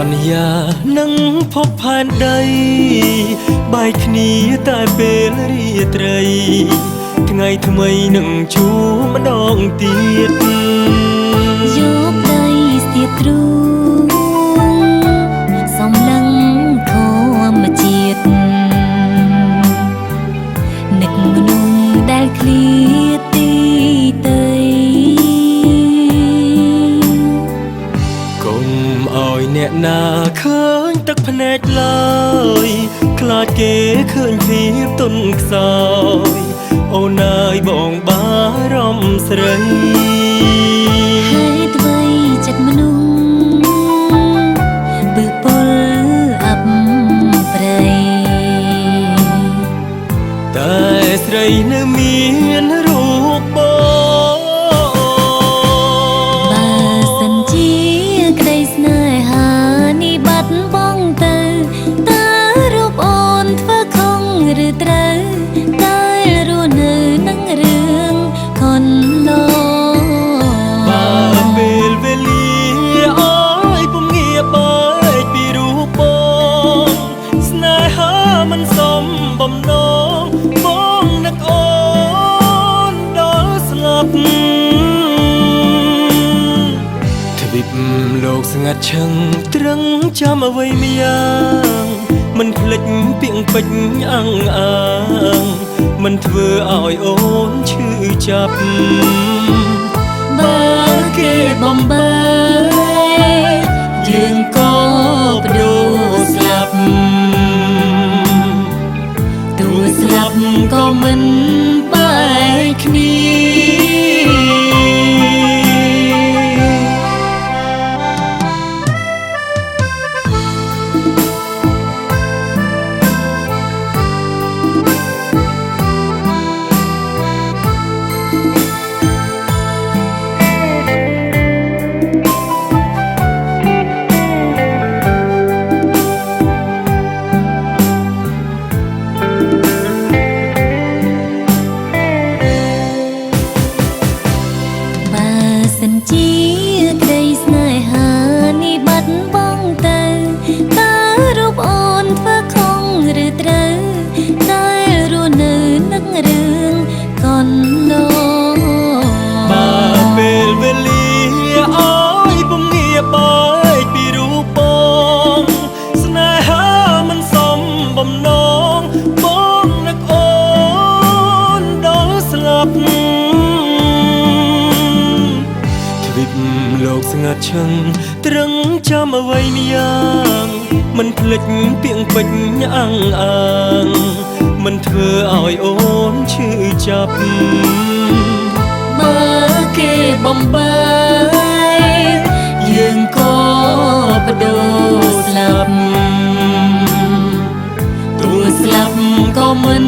ន្យានឹងភពផែនដីបែកគ្នាតែពេលរាត្រីថ្ងៃថ្មីនឹងជួបម្ដងទៀតយកដីស្ទាបទ្រូងសំឡឹងធម្មជាតិនឹកមនុស្សដែលឃ្លាតទីទៅកុំឲ្យអ្នកណាឃើញទឹកភ្នែកឡើយខ្លាចគេឃើញភាពទន់ខ្សោយអូនអើយបងបារម្ភស្រីហើយអ្វីចិត្តមនុស្សពឹសពលអបព្រៃតែស្រីនៅមានរូបបងបើសិនជាក្តីស្នេហានេះបាត់បង់ទៅតើរូបអូនធ្វើខុសឬត្រូវតែរស់នៅនឹងរឿងខុនឡោបើពេលវេលាអើយពុំងាបែកពីរូបបងស្នេហាមិនសមបំណងបងនឹកអូនដល់ស្លាប់ទ្វីបលោកស្ងាត់ឈឹងត្រឹងចាំអ្វីម្យ៉ាងមិនភ្លេចពាក្យពេចន៍អង្អាងមិនធ្វើឲ្យអូនឈឺចាប់បើគេបំបីយើងក៏បដូរស្លាប់ទូស្លាប់ក៏មិនបែកគ្នាសិនជាក្តីស្នេហានេះបាត់បង់ទៅតើរូបអូនធ្វើខុសឬត្រូវតែរស់នៅនឹងរឿងកូនឡូបើពេលវេលាអើយពុំងាបែកពីរូបបងស្នេហាមិនសមបំណងបងនឹកអូនដល់ស្លាប់លោកស្ងាត់ឈឹងត្រឹងចាំអ្វីម្យ៉ាងមិនភ្លេចពាក្យពេចន៍អង្អាងមិនធ្វើឲ្យអូនឈឺចាប់បើគេបំបីយើងក៏បដូរស្លាប់ទូស្លាប់ក៏មិន